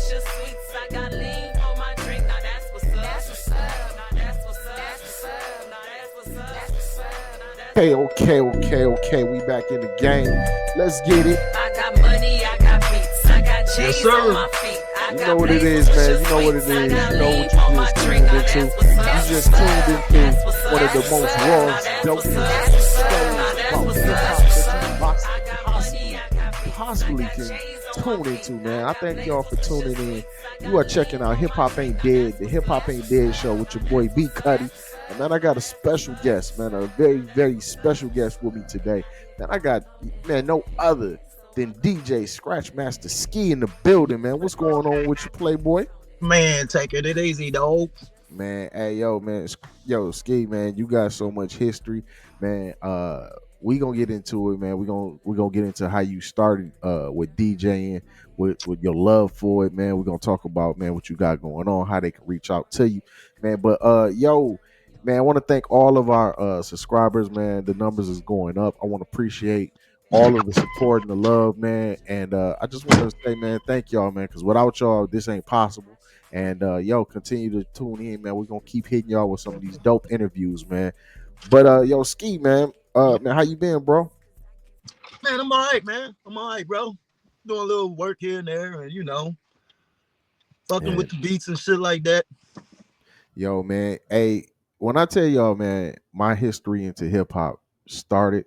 delicious sweets. I got lean on my drink. Now that's what's up. That's what's up. Now that's what's up. That's what's up. Now that's what's up. That's what's up. Okay. We back in the game. Let's get it. I got money, I got beats, I got J's on my feet. You know what it is, man. You know what it is. You know what you just tuned into. You just tuned into one of the most raw, dopest stories about hip-hop that you possibly can tune into, man. I thank y'all for tuning in. You are checking out Hip Hop Ain't Dead, the Hip Hop Ain't Dead show with your boy B Cuddy. And man, I got a special guest, man, a very, very special guest with me today. Man, I got, man, no other than DJ ScratchMaster Skee in the building, man. What's going on with you, Playboy? Man, taking it easy, dog. Man, hey, yo, man, Skee, man, you got so much history, man. We gonna get into it, man. We gonna get into how you started with DJing, with your love for it, man. We're gonna talk about, man, what you got going on, how they can reach out to you, man. But yo, man, I want to thank all of our subscribers, man. The numbers is going up. I want to appreciate all of the support and the love, man. And I just want to say, man, thank y'all, man, because without y'all, this ain't possible. And yo, continue to tune in, man. We're gonna keep hitting y'all with some of these dope interviews, man. But yo, Skee, man, how you been, bro? Man, I'm all right, man. I'm all right, bro. Doing a little work here and there, and fucking with the beats and shit like that. Yo, man, hey, when I tell y'all, man, my history into hip hop started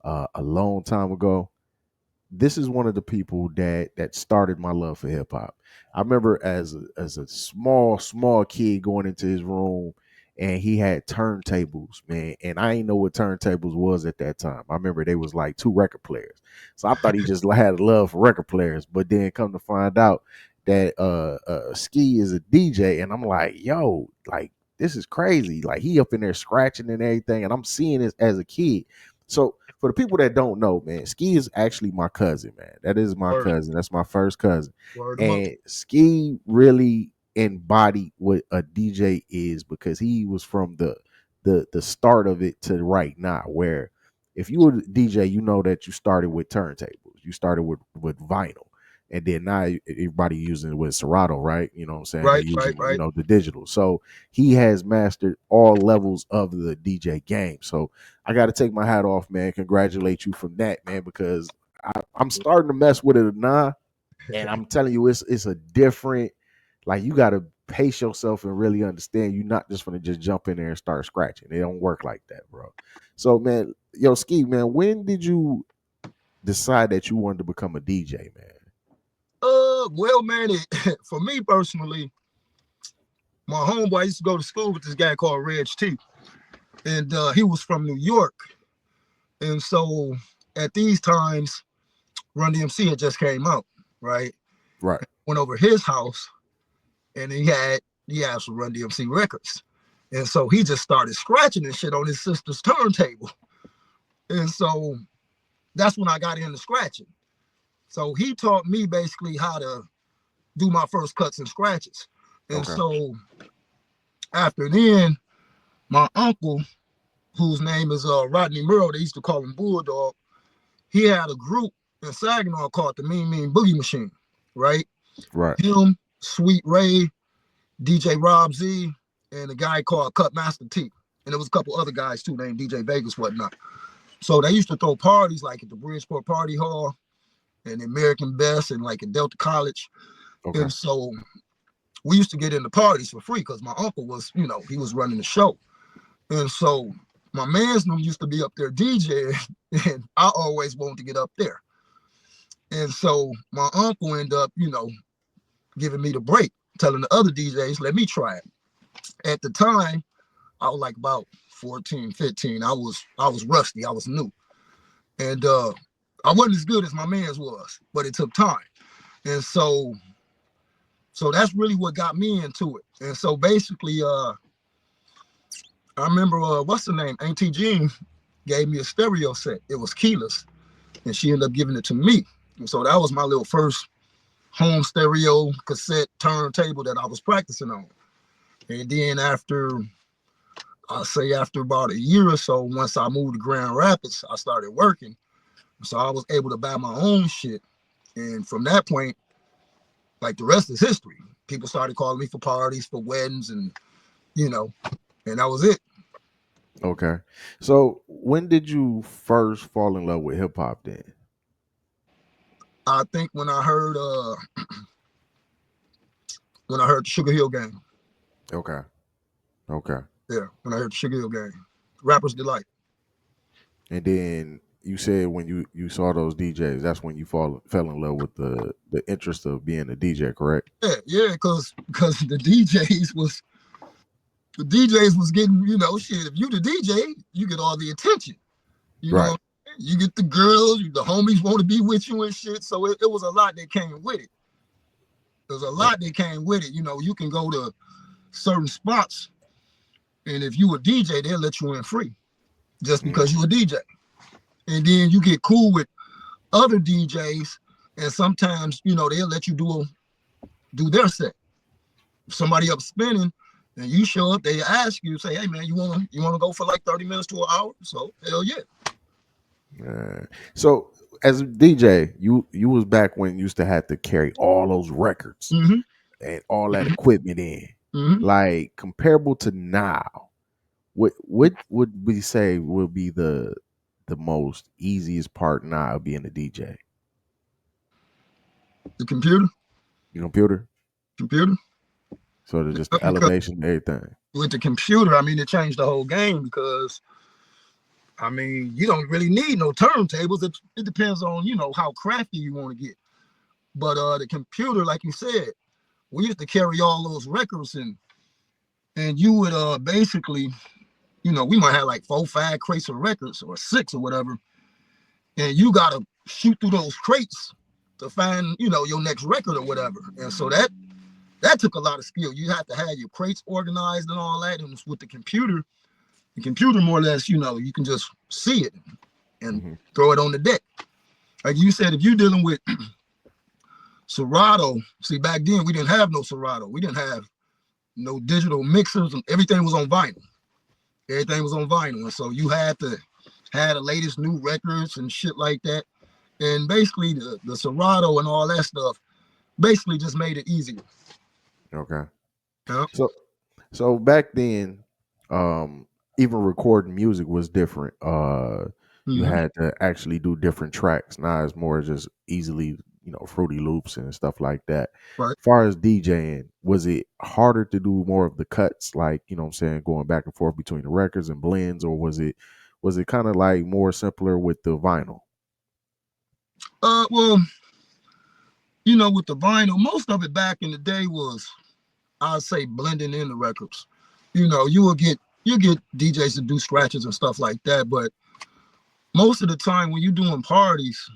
a long time ago. This is one of the people that started my love for hip hop. I remember as a small kid going into his room, and he had turntables, man. And I ain't know what turntables was at that time. I remember they was like 2 record players. So I thought he just had a love for record players. But then come to find out that Skee is a DJ, and I'm like, yo, like, this is crazy. Like, he up in there scratching and everything, and I'm seeing this as a kid. So for the people that don't know, man, Skee is actually my cousin, man. That is my cousin. That's my first cousin. And Skee really embodied what a DJ is, because he was from the start of it to right now, where if you were a DJ, you know that you started with turntables, you started with vinyl, and then now everybody using it with Serato, right? You know what I'm saying? Right. You know, the digital. So he has mastered all levels of the DJ game. So I got to take my hat off, man. Congratulate you from that, man, because I'm starting to mess with it now, and I'm telling you, it's a different. Like, you got to pace yourself and really understand you're not just going to just jump in there and start scratching. It don't work like that, bro. So, man, yo, Skee, man, when did you decide that you wanted to become a DJ, man? Well, man, for me personally, my homeboy used to go to school with this guy called Reg T. And he was from New York. And so at these times, Run DMC had just came out, right? Right. Went over his house, and he had some Run DMC records. And so he just started scratching and shit on his sister's turntable. And so that's when I got into scratching. So he taught me basically how to do my first cuts and scratches. And so after then, my uncle, whose name is Rodney Merle, they used to call him Bulldog, he had a group in Saginaw called the Mean Boogie Machine, right? Right. Him, Sweet Ray, DJ Rob Z, and a guy called Cutmaster T. And there was a couple other guys too, named DJ Vegas, whatnot. So they used to throw parties like at the Bridgeport Party Hall and the American Best and like at Delta College. Okay. And so we used to get into parties for free because my uncle was, he was running the show. And so my man's name used to be up there DJing, and I always wanted to get up there. And so my uncle ended up, giving me the break, telling the other DJs, let me try it. At the time, I was like about 14, 15. I was rusty. I was new. And I wasn't as good as my man's was, but it took time. And so that's really what got me into it. And so basically, I remember, what's the name? Auntie Djing gave me a stereo set. It was keyless, and she ended up giving it to me. And so that was my little first home stereo cassette turntable that I was practicing on. And then after about a year or so, once I moved to Grand Rapids, I started working. So I was able to buy my own shit. And from that point, like the rest is history. People started calling me for parties, for weddings, and and that was it. Okay. So when did you first fall in love with hip hop then? I think when I heard the Sugar Hill Gang. Okay. Okay. Yeah, when I heard the Sugar Hill Gang. Rapper's Delight. And then you said when you saw those DJs, that's when you fell in love with the interest of being a DJ, correct? Yeah, because the DJs was getting, shit. If you the DJ, you get all the attention. You Right. know, you get the girls, the homies want to be with you and shit. So it was a lot that came with it. There's a lot that came with it. You can go to certain spots, and if you a DJ, they'll let you in free just because you a DJ. And then you get cool with other DJs, and sometimes they'll let you do their set. If somebody up spinning, and you show up, they ask you, say, "Hey man, you wanna go for like 30 minutes to an hour?" So hell yeah. So as a DJ, you was back when you used to have to carry all those records Mm-hmm. and all that Mm-hmm. equipment in. Mm-hmm. Like comparable to now, what would we say would be the most easiest part now of being a DJ? The computer, Your computer? computer. So there's just the Because elevation and everything. with the computer, I mean, it changed the whole game because I mean, you don't really need no turntables. It depends on how crafty you want to get. But the computer, like you said, we used to carry all those records and you would basically, we might have like 4, 5 crates of records or 6 or whatever, and you gotta shoot through those crates to find your next record or whatever. And so that took a lot of skill. You have to have your crates organized and all that. And with the computer more or less, you can just see it and throw it on the deck. Like you said, if you're dealing with Serato, see back then we didn't have no Serato. We didn't have no digital mixers, and everything was on vinyl. Everything was on vinyl. And so you had to have the latest new records and shit like that. And basically the Serato and all that stuff basically just made it easier. Okay. Yeah. So back then, even recording music was different. You had to actually do different tracks. Now it's more just easily, Fruity Loops and stuff like that. Right. As far as DJing, was it harder to do more of the cuts, like, what I'm saying, going back and forth between the records and blends, or was it kind of like more simpler with the vinyl? Well, with the vinyl, most of it back in the day was, I'd say, blending in the records. You get DJs to do scratches and stuff like that, but most of the time when you're doing parties,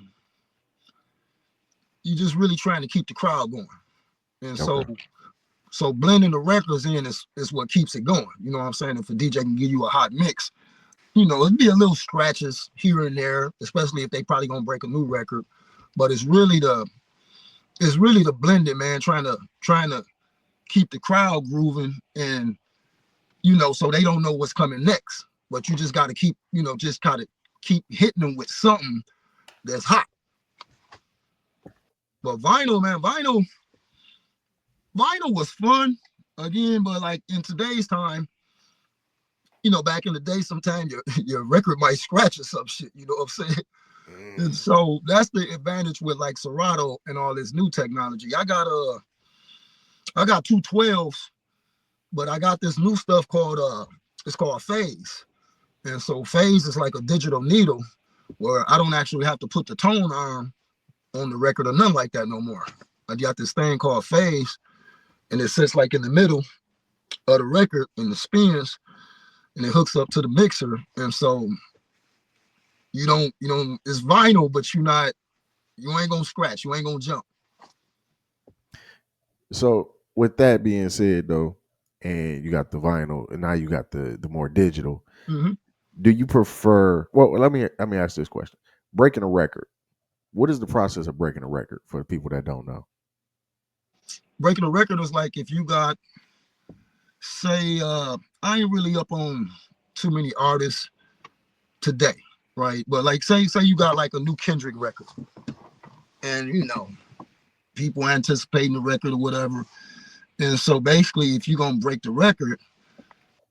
you're just really trying to keep the crowd going. And so blending the records in is what keeps it going. You know what I'm saying? If a DJ can give you a hot mix, it'd be a little scratches here and there, especially if they probably gonna break a new record. But it's really the blending, man, trying to keep the crowd grooving and so they don't know what's coming next. But you just gotta keep, just gotta keep hitting them with something that's hot. But vinyl, man, vinyl was fun again, but like in today's time, back in the day, sometimes your record might scratch or some shit, you know what I'm saying? And so that's the advantage with like Serato and all this new technology. I got 212s, but I got this new stuff called it's called phase. And so phase is like a digital needle where I don't actually have to put the tone arm on the record or nothing like that no more. I got this thing called phase, and it sits like in the middle of the record and the spins, and it hooks up to the mixer. And so you don't, it's vinyl, but you ain't gonna scratch, you ain't gonna jump. So with that being said, though, and you got the vinyl, and now you got the more digital. Mm-hmm. Do you prefer? Well, let me ask this question: breaking a record. What is the process of breaking a record for people that don't know? Breaking a record is like if you got, say, I ain't really up on too many artists today, right? But like say you got like a new Kendrick record, and people anticipating the record or whatever. And so basically, if you're gonna break the record,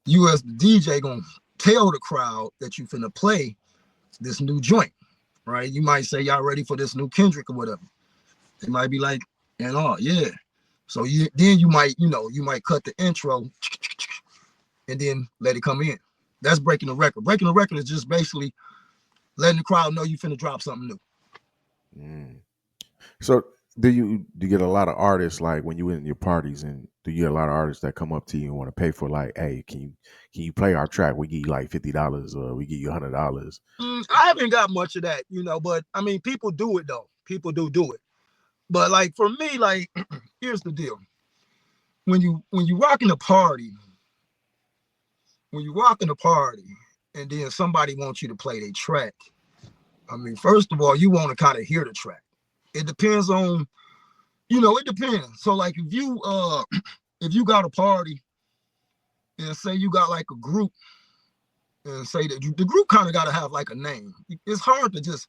you as the DJ gonna tell the crowd that you finna play this new joint, right? You might say y'all ready for this new Kendrick or whatever. They might be like, and oh yeah. So you might cut the intro and then let it come in. That's breaking the record. Breaking the record is just basically letting the crowd know you finna drop something new. So do you get a lot of artists, like when you in your parties, and do you get a lot of artists that come up to you and want to pay for, like, hey, can you play our track? We give you like $50 or we give you $100. I haven't got much of that, but I mean, people do it though. People do it. But like for me, like here's the deal. When you rocking a party, and then somebody wants you to play their track, I mean, first of all, you want to kind of hear the track. It depends on, it depends. So like if you got a party and say you got like a group, and say that the group kind of got to have like a name. It's hard to just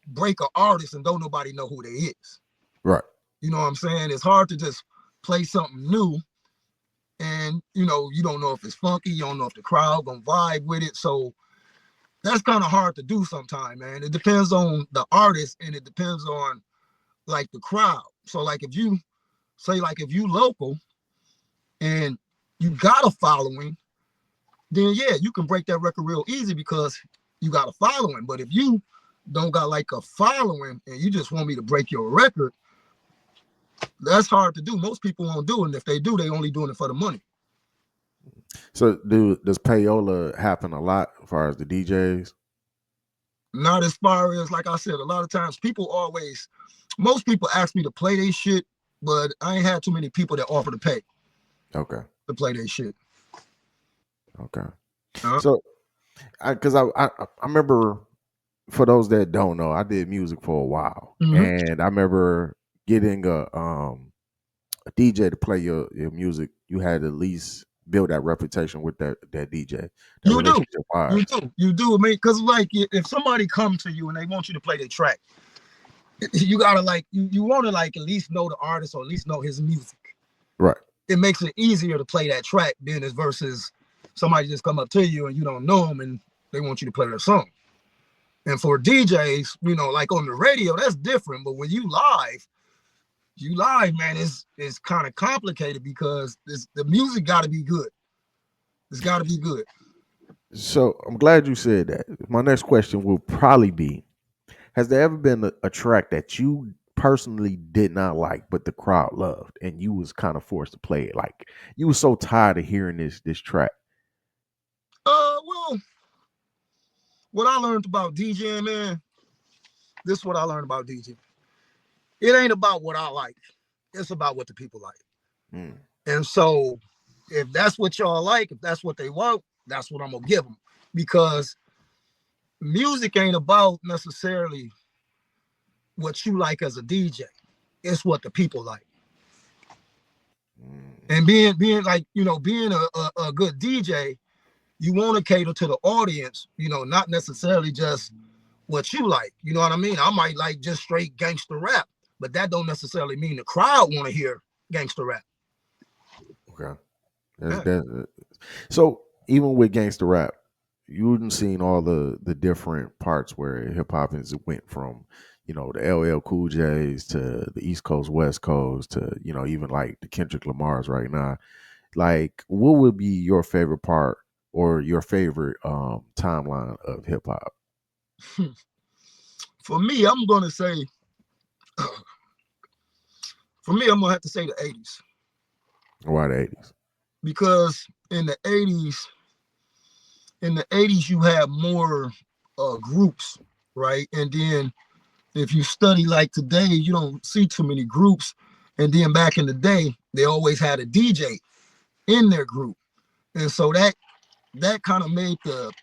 break an artist and don't nobody know who they is. Right. You know what I'm saying? It's hard to just play something new and, you don't know if it's funky. You don't know if the crowd gonna vibe with it. So that's kind of hard to do sometimes, man. It depends on the artist and it depends on like the crowd. So like if you local and you got a following, then yeah, you can break that record real easy because you got a following. But if you don't got like a following and you just want me to break your record, that's hard to do. Most people won't do it. And if they do, they only doing it for the money. So does payola happen a lot as far as the DJs? Not as far as, like I said, a lot of times most people ask me to play their shit, but I ain't had too many people that offer to pay. Okay. To play their shit. Okay. So, because I remember, for those that don't know, I did music for a while, and I remember getting a DJ to play your music. You had to at least build that reputation with that DJ. You do. I mean, because like if somebody come to you and they want you to play their track, you gotta like you want to like at least know the artist or at least know his music. Right. It makes it easier to play that track than as versus somebody just come up to you and you don't know them and they want you to play their song. And for DJs, like on the radio, that's different. But when you live, man, it's kind of complicated because the music got to be good. It's got to be good. So I'm glad you said that. My next question will probably be, has there ever been a track that you personally did not like, but the crowd loved, and you was kind of forced to play it? Like you was so tired of hearing this track. Well, what I learned about DJing, man, this is what I learned about DJing. It ain't about what I like. It's about what the people like. And so if that's what y'all like, if that's what they want, that's what I'm going to give them. Because music ain't about necessarily what you like as a DJ. It's what the people like. And being like, being a good DJ, you want to cater to the audience, not necessarily just what you like. You know what I mean? I might like just straight gangster rap, but that don't necessarily mean the crowd want to hear gangster rap. Okay. So even with gangster rap, you wouldn't seen all the different parts where hip hop went from, the LL Cool J's to the East Coast, West Coast to, even like the Kendrick Lamar's right now. Like, what would be your favorite part or your favorite timeline of hip hop? For me, I'm gonna say, I'm gonna have to say the 80s. Why the 80s? Because in the 80s, you have more groups, right? And then if you study like today, you don't see too many groups. And then back in the day, they always had a DJ in their group. And so that kind of made the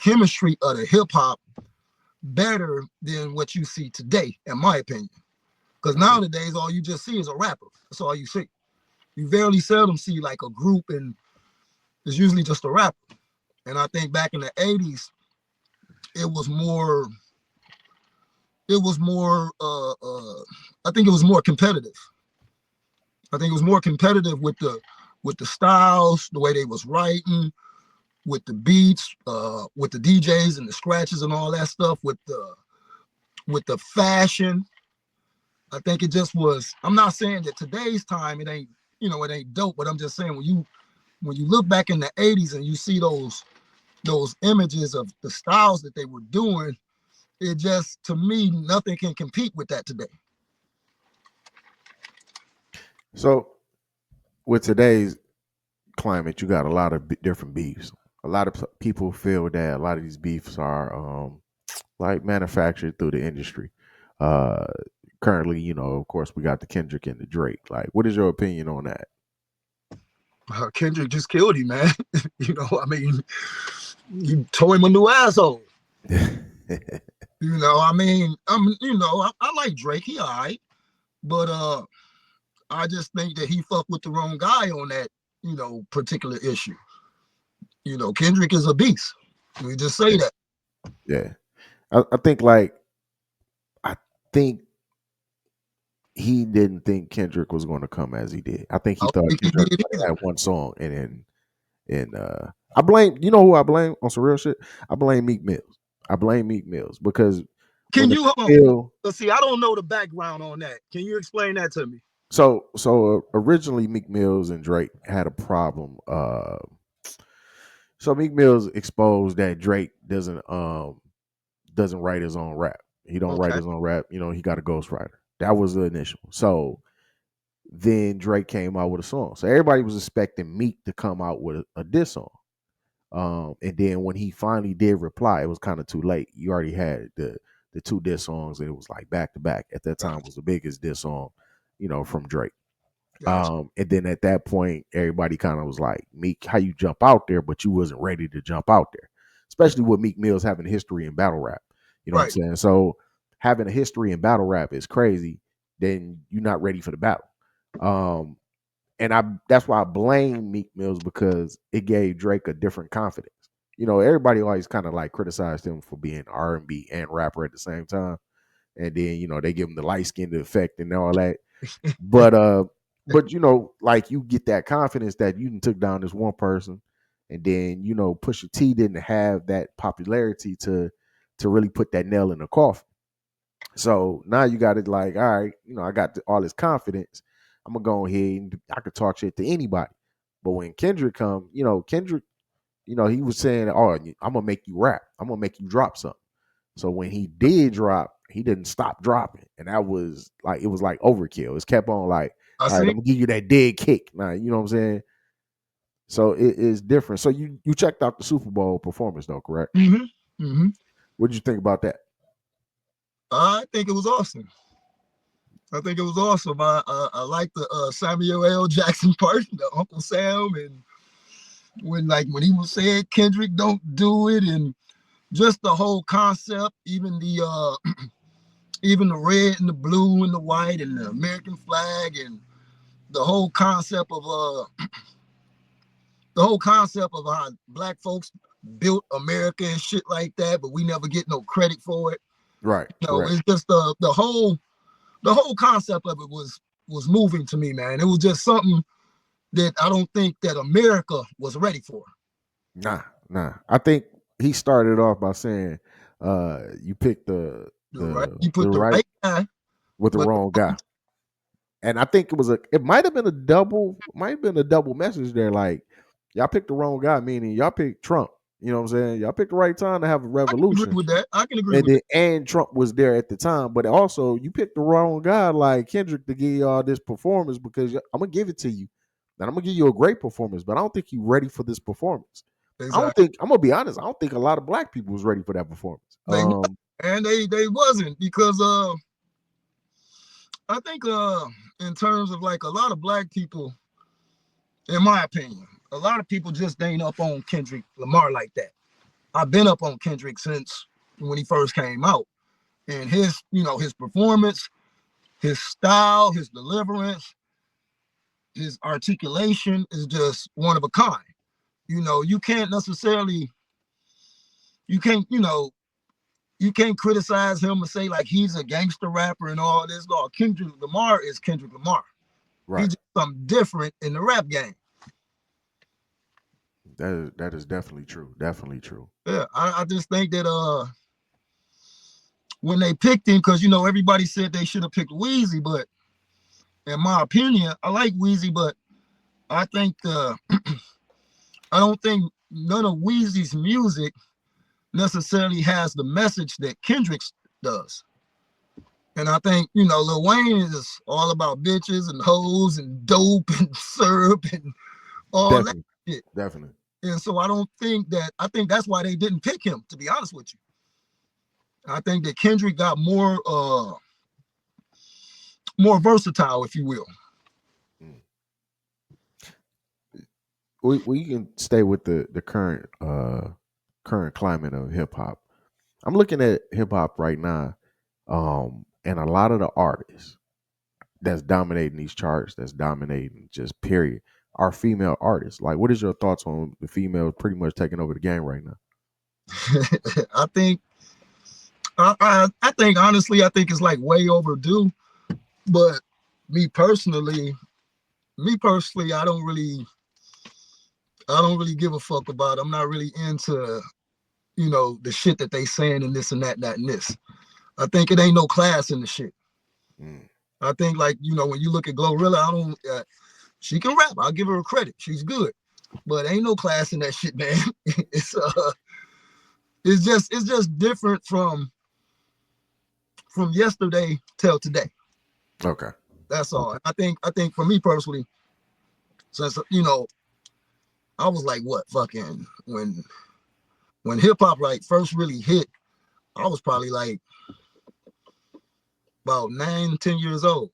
chemistry of the hip hop better than what you see today, in my opinion. Because nowadays, all you just see is a rapper. That's all you see. You very seldom see like a group, and it's usually just a rapper. And I think back in the 80s, it was more I think it was more competitive. I think it was more competitive with the styles, the way they was writing, with the beats, with the DJs and the scratches and all that stuff, with the fashion. I think it just was. I'm not saying that today's time it ain't, it ain't dope, but I'm just saying when you look back in the '80s and you see those images of the styles that they were doing, it just, to me, nothing can compete with that today. So with today's climate, you got a lot of different beefs. A lot of people feel that a lot of these beefs are like manufactured through the industry. Uh, Currently, of course, we got the Kendrick and the Drake. Like, what is your opinion on that? Kendrick just killed him, man. I mean, you told him a new asshole. I mean, I like Drake. He all right, but I just think that he fucked with the wrong guy on that, particular issue. Kendrick is a beast. We just say that. Yeah, I think like I think he didn't think Kendrick was going to come as he did. I think I he don't thought think he Kendrick did only either. had one song, and I blame, who I blame on some real shit. I blame Meek Mills. I blame Meek Mills because when Can the you hold on? bill, Let's see. I don't know the background on that. Can you explain that to me? so originally Meek Mills and Drake had a problem. So Meek Mills exposed that Drake doesn't write his own rap. He don't write Okay. his own rap. He got a ghostwriter. That was the initial. So then Drake came out with a song. So everybody was expecting Meek to come out with a diss song. And then when he finally did reply, it was kind of too late. You already had the two diss songs, and it was like back to back. At that time, Gotcha. was the biggest diss song, from Drake. Gotcha. And then at that point, everybody kind of was like, Meek, how you jump out there, but you wasn't ready to jump out there, especially with Meek Mills having a history in battle rap. You know what I'm Right. saying? So having a history in battle rap is crazy. Then you're not ready for the battle. Um, and that's why I blame Meek Mills because it gave Drake a different confidence. Everybody always kind of like criticized him for being R&B and rapper at the same time, and then they give him the light skinned effect and all that. But like you get that confidence that you took down this one person, and then Pusha T didn't have that popularity to really put that nail in the coffin. So now you got it like, all right, I got all this confidence. I'm gonna go ahead and I could talk shit to anybody. But when Kendrick come, Kendrick, he was saying, "Oh, I'm gonna make you rap. I'm gonna make you drop something." So when he did drop, he didn't stop dropping, and that was like it was like overkill. It kept on like, I all right, see. I'm gonna give you that dead kick. Now, you know what I'm saying? So it is different. So you checked out the Super Bowl performance though, correct? Mm-hmm. Mm-hmm. What did you think about that? I think it was awesome. I think it was awesome. I like the Samuel L. Jackson part, the Uncle Sam, and when he was saying Kendrick don't do it, and just the whole concept, even the red and the blue and the white and the American flag, and the whole concept of how black folks built America and shit like that, but we never get no credit for it. Right, correct. It's just the whole concept of it was moving to me, man. It was just something that I don't think that America was ready for. Nah, nah. I think he started off by saying, you picked You the put the right right guy, with the but wrong guy. And I think it might have been a double message there. Like y'all picked the wrong guy, meaning y'all picked Trump. You know what I'm saying? Y'all picked the right time to have a I can agree revolution. with that. I can agree And with then that. and Trump was there at the time, but also you picked the wrong guy like Kendrick to give y'all this performance because I'm gonna give it to you. And I'm gonna give you a great performance, but I don't think you're ready for this performance. I don't Exactly. think I'm gonna be honest. I don't think a lot of black people was ready for that performance. They and they wasn't because I think in terms of like a lot of black people, in my opinion, a lot of people just ain't up on Kendrick Lamar like that. I've been up on Kendrick since when he first came out. And his performance, his style, his deliverance, his articulation is just one of a kind. You can't necessarily, you can't, you can't criticize him and say like he's a gangster rapper and all this. No, Kendrick Lamar is Kendrick Lamar. He Right. just something different in the rap game. That is definitely true. Definitely true. Yeah, I just think that when they picked him, because you know everybody said they should have picked Weezy, but in my opinion, I like Weezy, but I think I don't think none of Weezy's music necessarily has the message that Kendrick's does. And I think, you know, Lil Wayne is all about bitches and hoes and dope and syrup and all that Definitely. shit. Definitely. And so I think that's why they didn't pick him, to be honest with you. I think that Kendrick got more versatile, if you will. Mm. We can stay with the current climate of hip hop. I'm looking at hip hop right now, and a lot of the artists that's dominating these charts, that's dominating just period, are female artists. Like, what is your thoughts on the females pretty much taking over the game right now? I think I think honestly, I think it's like way overdue. But me personally, I don't really give a fuck about it. I'm not really into, you know, the shit that they saying and this and that and this. I think it ain't no class in the shit. Mm. I think like, you know, when you look at Glorilla, I don't she can rap. I'll give her a credit. She's good. But ain't no class in that shit, man. it's it's just different from yesterday till today. Okay. That's all. Okay. I think for me personally, since you know, I was like what fucking when hip hop like first really hit, I was probably like about 9, 10 years old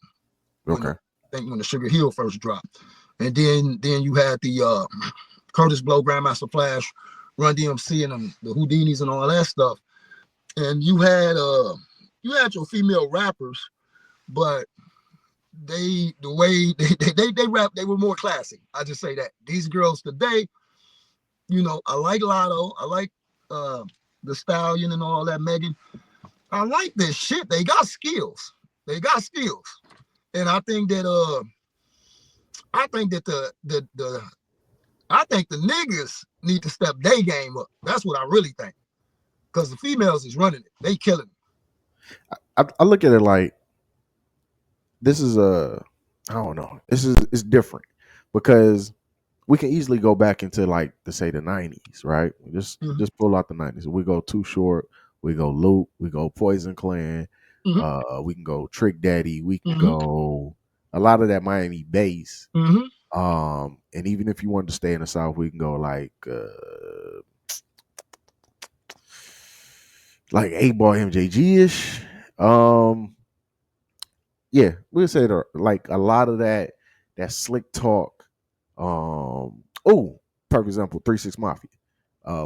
when Okay. I think when the Sugar Hill first dropped, and then you had the Curtis Blow, Grandmaster Flash, Run DMC, and the Houdinis and all that stuff, and you had your female rappers, but the way they rap, they were more classy. I just say that these girls today, you know, I like Lotto, I like uh the Stallion and all that, Megan. I like this shit. They got skills. They got skills. And I think that the I think the niggas need to step their game up. That's what I really think. Because the females is running it. They killing it. I look at it like this is a I don't know. It's different because we can easily go back into like to say the 90s, right? Mm-hmm. Just pull out the 90s. We go Too Short, we go Luke, we go Poison Clan, Mm-hmm. we can go Trick Daddy, we can Mm-hmm. go a lot of that Miami bass. Mm-hmm. And even if you wanted to stay in the South, we can go like 8 Ball MJG ish. Yeah, we'll say that like a lot of that slick talk. Oh, perfect example, 3 6 Mafia,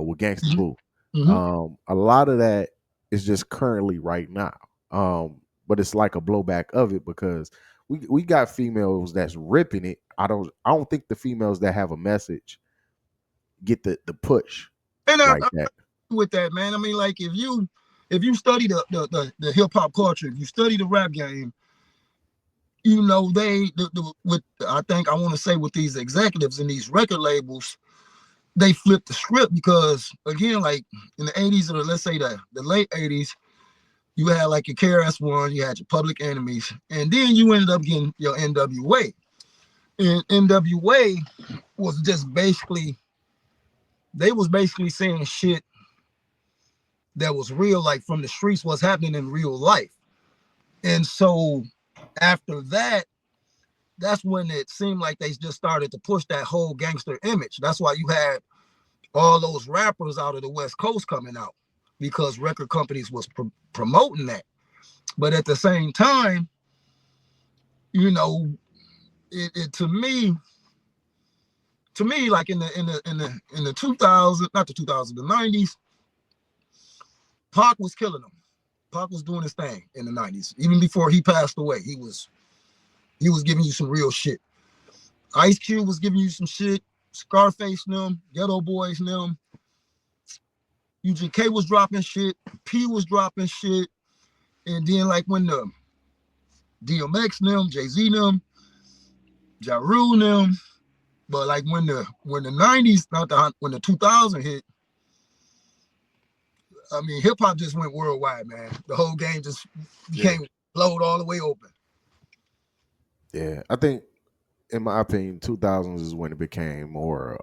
with Gangsta Boo. Mm-hmm. A lot of that is just currently right now. But it's like a blowback of it because we got females that's ripping it. I don't think the females that have a message get the push And like that. with that, man, I mean, like if you study the hip hop culture, if you study the rap game, you know with I think I want to say with these executives and these record labels, they flip the script because again, like in the 80s or let's say the late 80s, you had like your KRS-One, you had your Public Enemies, and then you ended up getting your NWA. And NWA was just basically they was basically saying shit that was real, like from the streets, what's happening in real life. And so after that, that's when it seemed like they just started to push that whole gangster image. That's why you had all those rappers out of the West Coast coming out because record companies was promoting that. But at the same time, you know, it to me, like in the 2000s, not the 2000s, the 90s, Pac was killing them. Pac was doing his thing in the 90s. Even before he passed away, he was giving you some real shit. Ice Cube was giving you some shit. Scarface them, Ghetto Boys them. UGK was dropping shit. P was dropping shit. And then like when the DMX them, Jay-Z them, Ja Rule them. But like when the 90s, not the when the 2000 hit, I mean hip hop just went worldwide, man. The whole game just Yeah, became blowed all the way open. yeah. I think, in my opinion, 2000s is when it became more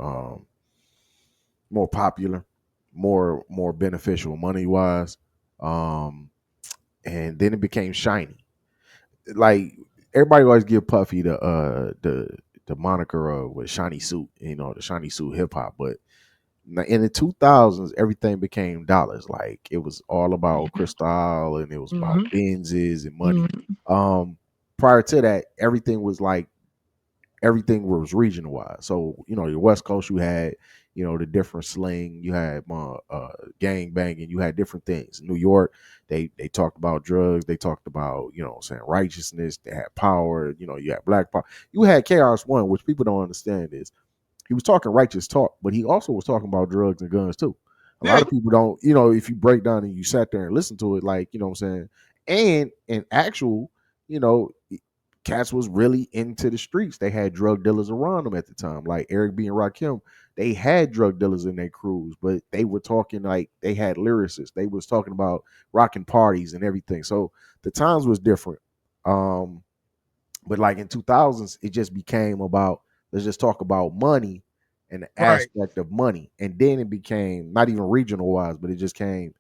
popular, more beneficial money wise, um, and then it became shiny. Like everybody always give Puffy the moniker of with shiny suit, the shiny suit hip hop, but in the 2000s, everything became dollars. Like it was all about Cristal and it was about Mm-hmm. Benzes and money. Mm-hmm. Um, Prior to that, everything was regional wise. So your West Coast, you had the different slang, you had gang banging, you had different things. New York, they talked about drugs, they talked about saying righteousness, they had power. You had black power, you had Chaos One, which people don't understand is he was talking righteous talk, but he also was talking about drugs and guns too. A Yeah, lot of people don't, if you break down and you sat there and listen to it, like, what I'm saying? And in actual, you know, cats was really into the streets. They had drug dealers around them at the time. Like Eric B and Rakim, they had drug dealers in their crews, but they were talking like they had lyricists. They was talking about rocking parties and everything. So the times was different. Um, but like in 2000s, it just became about let's just talk about money and the right. aspect of money. And then it became not even regional wise, but it just came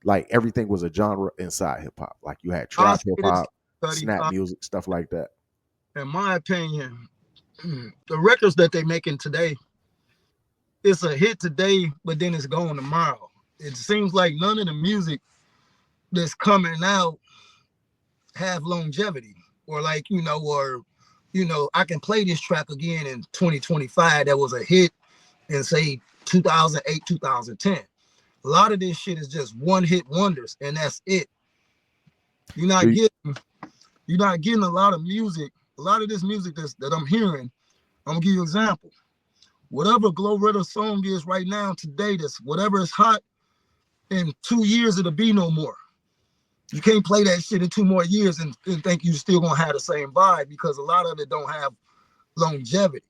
like everything was a genre inside hip hop. Like you had I trap hip say this, hop, Cuddy, snap music, stuff like that. in my opinion, the records that they making today, it's a hit today, but then it's gone tomorrow. It seems like none of the music that's coming out have longevity, or like I can play this track again in 2025 that was a hit in say 2008, 2010. A lot of this shit is just one hit wonders, and that's it. You're Do not you, getting you're not getting a lot of music. A lot of this music that I'm hearing, I'm gonna give you an example. Whatever Glorilla song is right now today, that's whatever is hot, in 2 years it'll be no more. You can't play that shit in 2 more years and think you still gonna have the same vibe because a lot of it don't have longevity.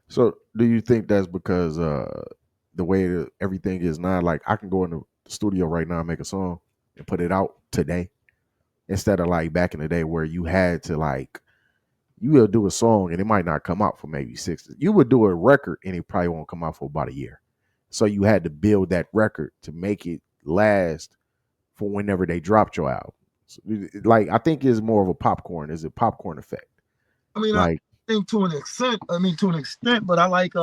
so do you think that's because the way that everything is now, like I can go in the studio right now and make a song and put it out today instead of like back in the day where you had to like you will do a song and it might not come out for maybe 6. You would do a record and it probably won't come out for about a year. So you had to build that record to make it last for whenever they dropped your album. So, like I think it's more of a popcorn. Is a popcorn effect. I mean, I Like think to an extent. I mean, to an extent, but I like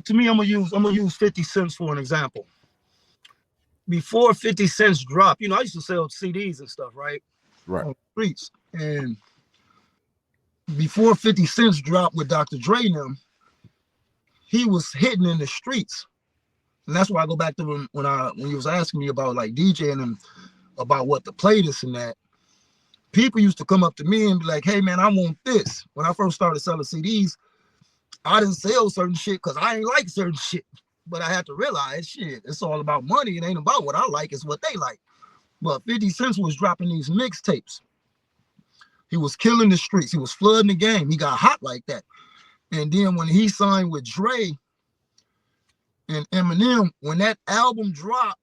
to me, I'm gonna use 50 cents for an example. Before 50 cents dropped, I used to sell CDs and stuff, right? right, On the streets. And before 50 cents dropped with Dr. Dre and them, he was hitting in the streets. And that's why I go back to when you was asking me about like DJing and about what the play this and that. People used to come up to me and be like, hey man, I want this. When I first started selling CDs, I didn't sell certain shit because I ain't like certain shit. But I had to realize shit, it's all about money. It ain't about what I like, it's what they like. But 50 Cent was dropping these mixtapes. He was killing the streets. He was flooding the game. He got hot like that. And then when he signed with Dre and Eminem, when that album dropped,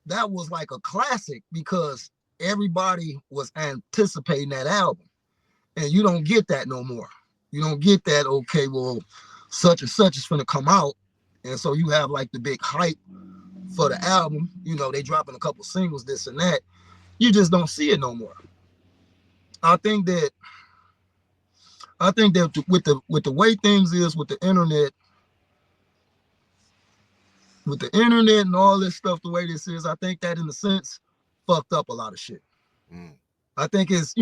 that was like a classic because everybody was anticipating that album. And you don't get that no more. You don't get that, okay, well, such and such is gonna come out. And so you have like the big hype for the album. They dropping a couple singles, this and that. You just don't see it no more. I think that with the way things is with the internet and all this stuff, the way this is, I think that in a sense fucked up a lot of shit. mm, I think it's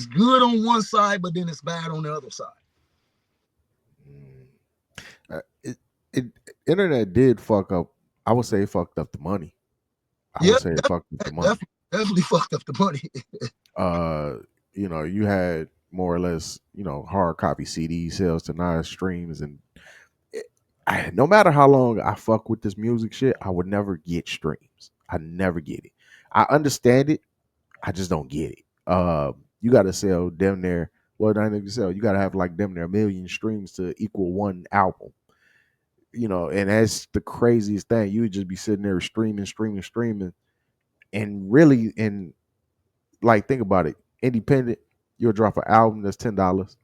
good on one side, but then it's bad on the other side. mm. It, it internet did fuck up. I would say it fucked up the money. I Yeah, would say it fucked up the money. definitely fucked up the money. Uh, you had more or less, hard copy CD sales to nine streams, and no matter how long I fuck with this music shit, I would never get streams. I never get it. I understand it. I just don't get it. you got to sell damn near, well, not even sell, you got to have like damn near 1,000,000 streams to equal one album. You know, and that's the craziest thing. You would just be sitting there streaming, and really, and like think about it, independent, you'll drop an album that's $10.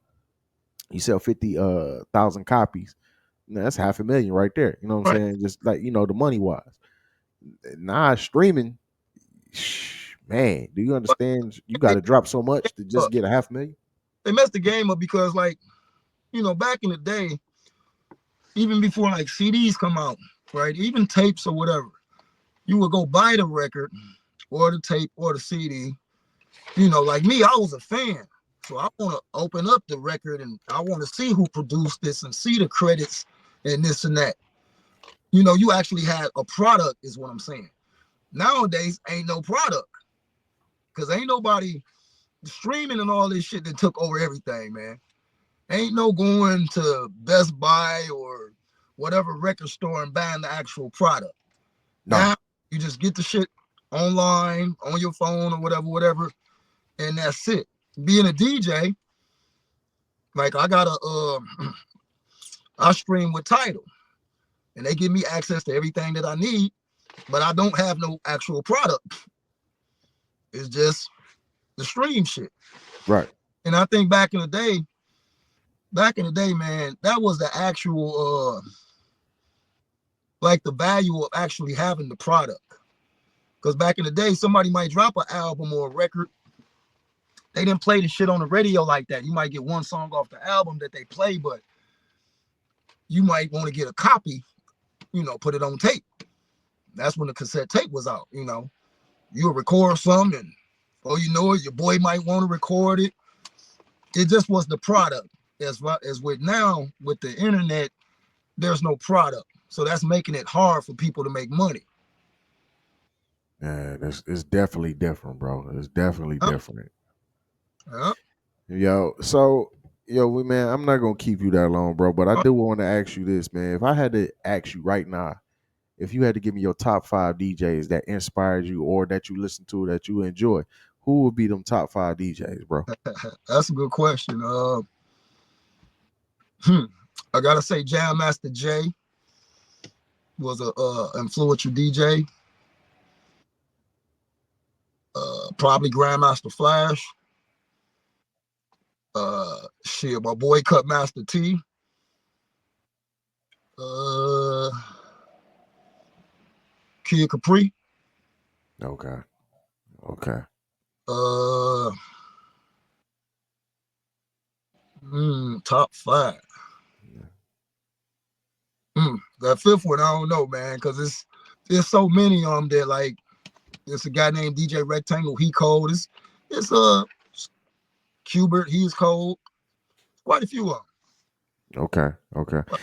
You sell 50,000 copies. Now, that's 500,000 right there. You know what I'm Right. saying? Just like, the money wise. Nah, streaming, man, do you But understand? You got to drop so much to just get a 500,000. they messed the game up because, like, back in the day, even before like CDs come out, right? Even tapes or whatever, you would go buy the record or the tape or the CD. Like me, I was a fan. So I want to open up the record and I want to see who produced this and see the credits and this and that. You actually had a product, is what I'm saying. Nowadays, ain't no product because ain't nobody streaming and all this shit that took over everything, man. Ain't no going to Best Buy or whatever record store and buying the actual product. No. Now you just get the shit online, on your phone or whatever, and that's it. Being a DJ, like I got I stream with Tidal, and they give me access to everything that I need, but I don't have no actual product. It's just the stream shit. Right. And I think back in the day, man, that was the actual like the value of actually having the product. Because back in the day, somebody might drop an album or a record. They didn't play the shit on the radio like that. You might get one song off the album that they play, but you might want to get a copy, put it on tape. That's when the cassette tape was out, You'll record some, and your boy might want to record it. It just was the product. As with now, with the internet, there's no product. So that's making it hard for people to make money. Yeah, it's definitely different, bro. It's definitely different. Yeah. Man, I'm not gonna keep you that long, bro. But I do want to ask you this, man. If I had to ask you right now, if you had to give me your top 5 DJs that inspired you or that you listen to that you enjoy, who would be them top 5 DJs, bro? That's a good question. I gotta say, Jam Master J was a influential DJ. Probably Grandmaster Flash. My boy Cutmaster T. Kid Capri. Okay. Top 5. That fifth one, I don't know, man, because there's so many of them that, like, there's a guy named DJ Rectangle, he cold. It's Qbert, he's cold. Quite a few of them. Okay.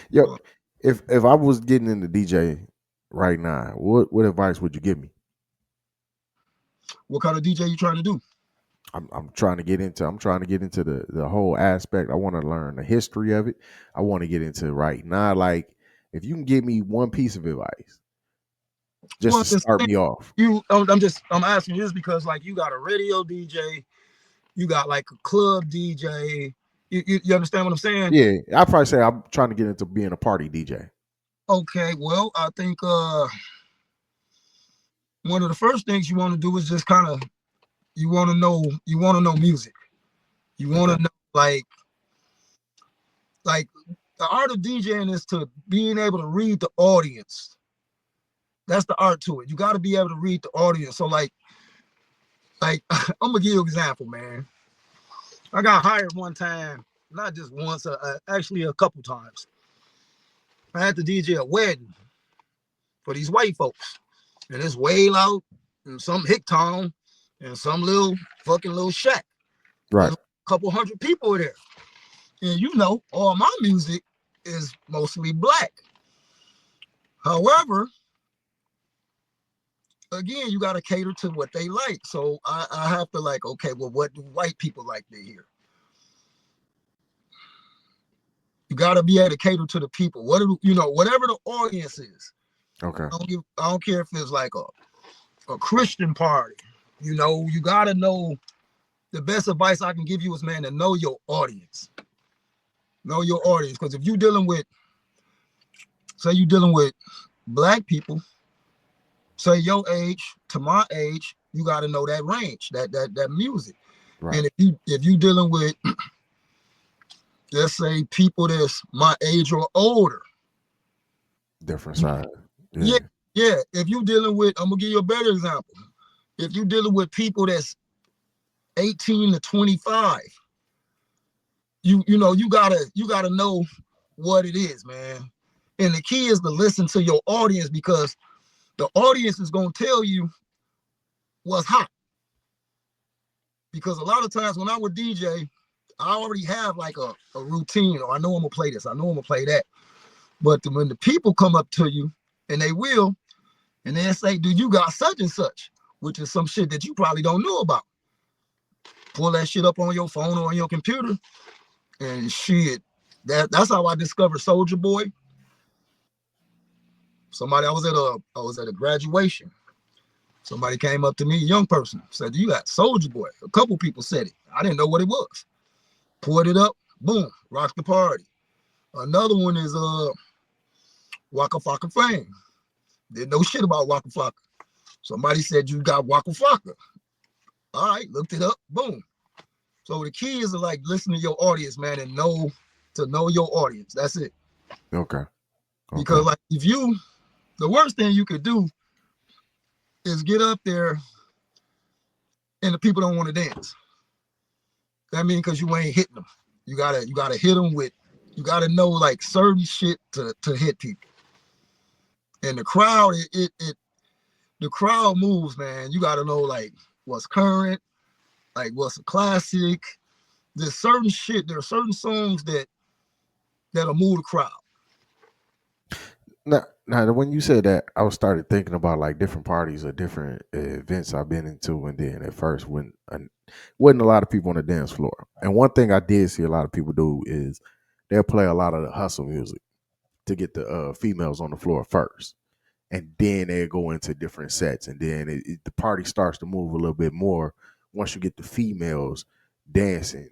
Yo, if I was getting into DJ right now, what advice would you give me? What kind of DJ you trying to do? I'm trying to get into the whole aspect. I want to learn the history of it. I want to get into right now. Like, if you can give me one piece of advice, just to start me off. I'm asking you this because, like, you got a radio DJ, you got like a club DJ. You understand what I'm saying? Yeah, I'd probably say I'm trying to get into being a party DJ. Okay, well, I think one of the first things you want to do is just kind of you want to know music. You want to know like the art of DJing is to being able to read the audience. That's the art to it. You got to be able to read the audience. So like I'm gonna give you an example, man. I got hired one time, not just once, actually a couple times. I had to DJ a wedding for these white folks, and it's way out in some hick town in some little shack. Right. There's a couple hundred people there, and all my music is mostly black. However, again, you got to cater to what they like. So I have to like, okay, well, what do white people like to hear? You got to be able to cater to the people. Whatever the audience is. Okay. I don't care if it's like a Christian party. You got to know the best advice I can give you is, man, to know your audience. Know your audience, because if you're dealing with, say you're dealing with black people, say your age to my age, you got to know that range, that music. Right. And if you dealing with, let's say, people that's my age or older, Different side. yeah, yeah. If you dealing with, I'm gonna give you a better example. If you dealing with people that's 18 to 25, you know you gotta know what it is, man. And the key is to listen to your audience, because the audience is gonna tell you what's hot. Because a lot of times when I would DJ, I already have like a routine, or I know I'm gonna play this, I know I'm gonna play that. But when the people come up to you, and they will, and they say, "Do you got such and such?" Which is some shit that you probably don't know about. Pull that shit up on your phone or on your computer, and shit. That's how I discovered Soulja Boy. Somebody, I was at a graduation. Somebody came up to me, a young person, said, "You got Soulja Boy." A couple people said it. I didn't know what it was. Pulled it up, boom, rocked the party. Another one is Waka Flocka Fame. Didn't know shit about Waka Flocka. Somebody said, "You got Waka Flocka." All right, looked it up, boom. So the key is to like listen to your audience, man, and know your audience. That's it. Okay. Because like the worst thing you could do is get up there and the people don't want to dance. That means because you ain't hitting them. You gotta hit them with. You gotta know like certain shit to hit people. And the crowd, the crowd moves, man. You gotta know like what's current, like what's a classic. There's certain shit. There are certain songs that'll move the crowd. Now, when you said that, I was started thinking about like different parties or different events I've been into, and then at first when wasn't a lot of people on the dance floor. And one thing I did see a lot of people do is they'll play a lot of the hustle music to get the females on the floor first, and then they go into different sets, and then the party starts to move a little bit more once you get the females dancing.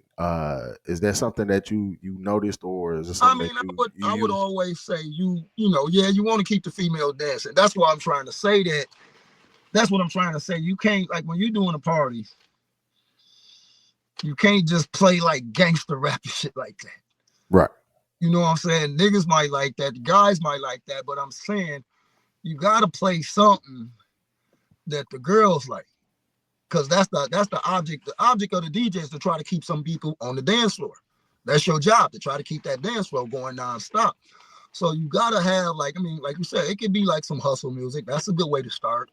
Is that something that you noticed, or is it I something mean, that you I would use? always say yeah, you want to keep the female dancing. That's why I'm trying to say that. That's what I'm trying to say. You can't, like, when you're doing a party, you can't just play like gangster rap and shit like that. Right. You know what I'm saying? Niggas might like that, the guys might like that, but I'm saying you gotta play something that the girls like. Cause that's the object. The object of the DJ is to try to keep some people on the dance floor. That's your job, to try to keep that dance floor going nonstop. So you gotta have, like, I mean, like you said, it could be like some hustle music. That's a good way to start.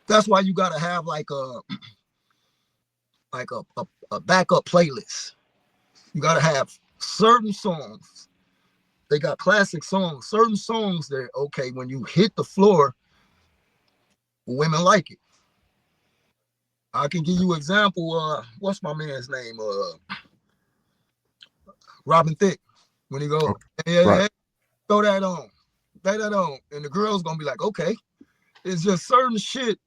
That's why you gotta have like a backup playlist. You gotta have certain songs. They got classic songs, certain songs that, okay, when you hit the floor, women like it. I can give you an example. What's my man's name? Robin Thicke. When he go, Okay. hey, Right. hey, throw that on, lay that on, and the girl's gonna be like, okay. It's just certain shit,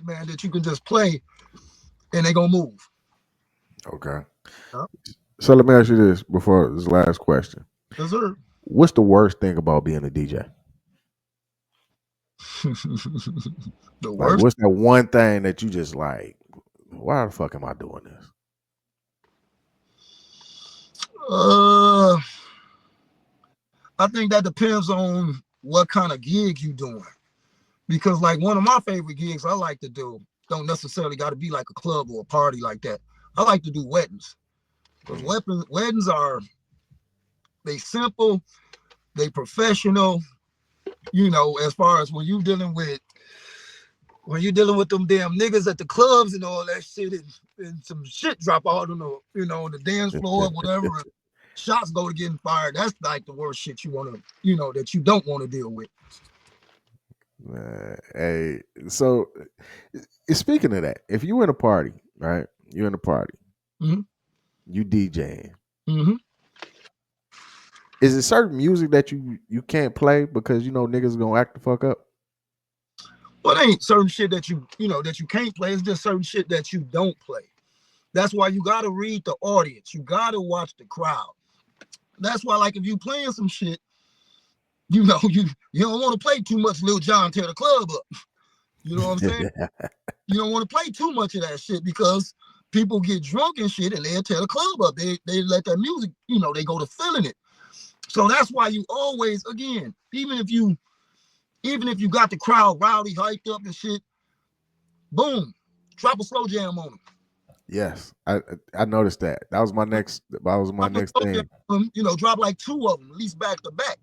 man, that you can just play, and they gonna move. Okay. Huh? So let me ask you this before this last question. Yes, sir. What's the worst thing about being a DJ? The Like, worst. what's that one thing that you just like? Why the fuck am I doing this? Uh, I think that depends on what kind of gig you doing. Because like one of my favorite gigs I like to do don't necessarily got to be like a club or a party like that. I like to do weddings. Because weddings are, they simple, they professional. You know, as far as when you dealing with them damn niggas at the clubs and all that shit, and some shit drop out on on the dance floor or whatever, and shots go to getting fired. That's like the worst shit you want to, that you don't want to deal with. Hey, so speaking of that, if you in a party, right? You in a party, Mhm. you DJing. Mm-hmm. Is it certain music that you can't play because niggas gonna act the fuck up? Well, it ain't certain shit that you can't play. It's just certain shit that you don't play. That's why you gotta read the audience. You gotta watch the crowd. That's why, like, if you playing some shit, you don't want to play too much Lil Jon tear the club up. You know what I'm saying? You don't want to play too much of that shit because people get drunk and shit and they'll tear the club up. They let that music, they go to feeling it. So that's why you always, again, even if you got the crowd rowdy, hyped up and shit, boom, drop a slow jam on them. Yes, I noticed that. That was my next. That was my Drop a next slow jam thing. on them, drop like two of them, at least back to back,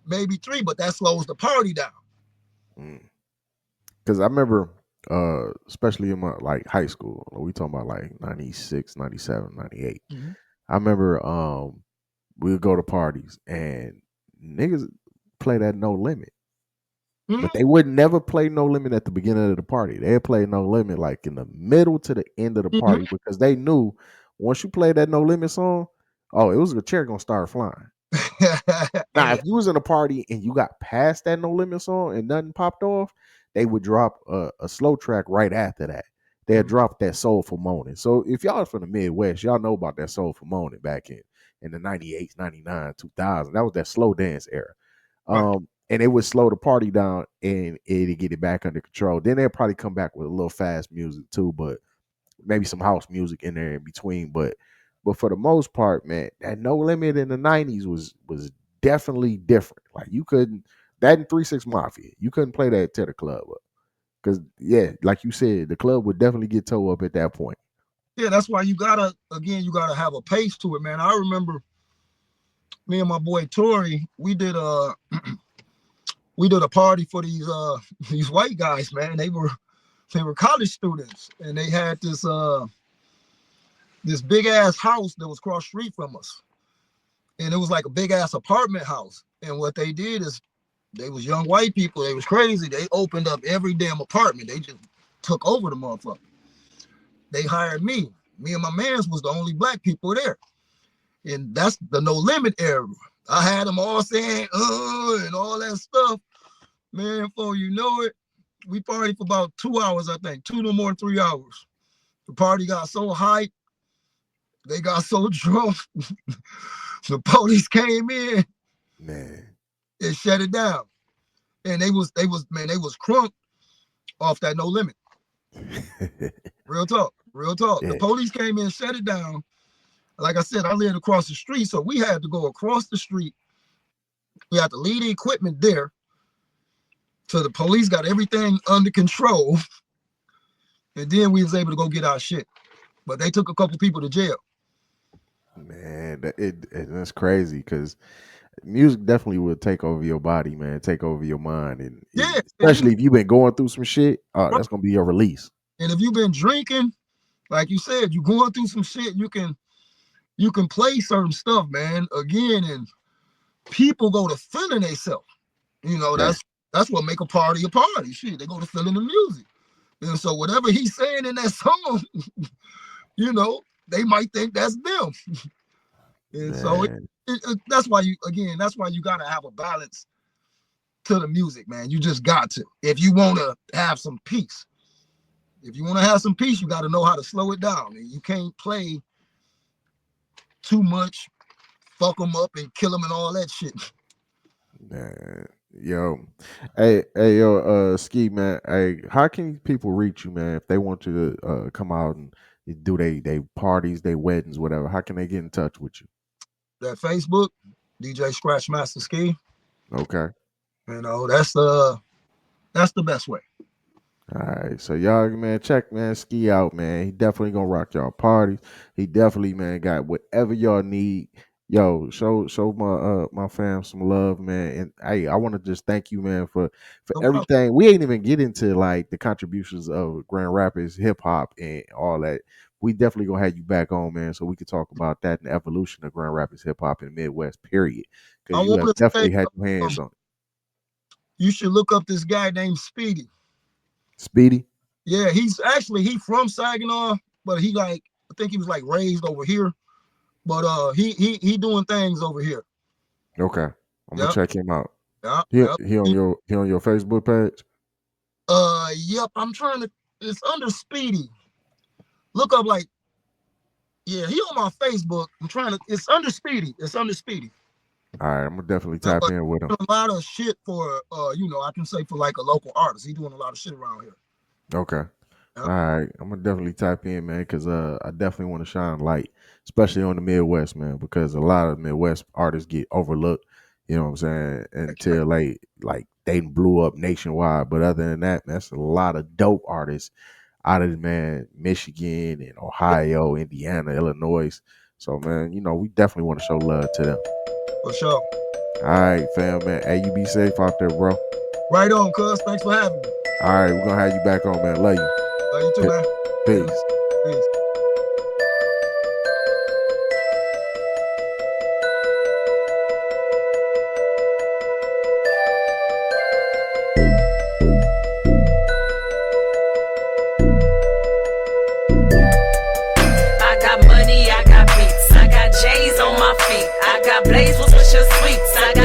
maybe three, but that slows the party down. Because I remember, especially in my like high school, we talking about like 96, 97, 98. Mm-hmm. I remember we would go to parties and niggas play that No Limit. Mm-hmm. But they would never play No Limit at the beginning of the party. They'd play No Limit like in the middle to the end of the Mm-hmm. party because they knew once you play that No Limit song, oh, it was the chair gonna start flying. Now, Hey, if you was in a party and you got past that No Limit song and nothing popped off, they would drop a slow track right after that. They'd drop that Soulful Moaning. So if y'all are from the Midwest, y'all know about that Soulful Moaning back in the 98, 99, 2000. That was that slow dance era. right. And it would slow the party down and it'd get it back under control. Then they'll probably come back with a little fast music too, but maybe some house music in there in between. But for the most part, man, that No Limit in the 90s was definitely different. Like you couldn't that in 3 6 Mafia, you couldn't play that to the club up. Cause yeah, like you said, the club would definitely get towed up at that point. Yeah, that's why you gotta have a pace to it, man. I remember me and my boy Tori, we did a party for these these white guys, man. They were college students and they had this big ass house that was cross street from us. And it was like a big ass apartment house. And what they did is they was young white people, they was crazy. They opened up every damn apartment. They just took over the motherfucker. They hired me. Me and my mans was the only black people there. And that's the No Limit era. I had them all saying, and all that stuff. Man, before you know it, we partied for about 2 hours, I think. Two no more than 3 hours. The party got so hyped, they got so drunk. The police came in Man. and shut it down. And they was crunk off that No Limit. Real talk, real talk. The Yeah. police came in, shut it down. Like I said, I lived across the street, so we had to go across the street. We had to leave the equipment there. So the police got everything under control, and then we was able to go get our shit. But they took a couple people to jail. Man, that's crazy because music definitely will take over your body, man, take over your mind, and Yeah, especially if you've been going through some shit, that's gonna be your release. and if you've been drinking, like you said, you going through some shit, you can play certain stuff, man. Again, and people go to feeling themselves. Yeah, That's what make a party a party. Shit, they go to feeling the music. And so whatever he's saying in that song, they might think that's them. And so man. that's why you gotta have a balance to the music, man. You just got to. If you want to have some peace, you got to know how to slow it down. And you can't play too much, fuck them up and kill them and all that shit. Man, yo, yo, Ski man, hey, how can people reach you, man, if they want you to come out and do they parties, they weddings, whatever? How can they get in touch with you? That Facebook, DJ ScratchMaster Skee. Okay, That's the best way. all right, so y'all, man, check man Ski out, man. He definitely gonna rock y'all parties. He definitely, man, got whatever y'all need. Yo, show my fam some love, man. And hey, I want to just thank you, man, for No problem. everything. We ain't even get into like the contributions of Grand Rapids hip hop and all that. We definitely gonna have you back on, man, so we can talk about that and the evolution of Grand Rapids hip hop in the Midwest, period. I Because you have want to say definitely had your hands on it. you should look up this guy named Speedy. Speedy. Yeah, he from Saginaw, but I think he was like raised over here. But he doing things over here. Okay, I'm gonna Yep, check him out. yep, He yep. he on your Facebook page. Yep. I'm trying to. It's under Speedy. Look up like Yeah, he on my Facebook. I'm trying to. It's under Speedy. It's under Speedy. All right, I'm gonna definitely tap in with him. A lot of shit for I can say for like a local artist. He doing a lot of shit around here. Okay. Yep. All right, I'm gonna definitely tap in, man, because I definitely want to shine light, especially on the Midwest, man, because a lot of Midwest artists get overlooked. You know what I'm saying? Until like they blew up nationwide. But other than that, man, that's a lot of dope artists out of Michigan and Ohio, Indiana, Illinois. So man, we definitely want to show love to them. For sure. All right, fam, man. Hey, you be safe out there, bro. Right on, cuz. Thanks for having me. All right, we're gonna have you back on, man. Love you. Love you too, man. Peace. Peace. I got money, I got beats, I got J's on my feet, I got Blaze with your sweets, I got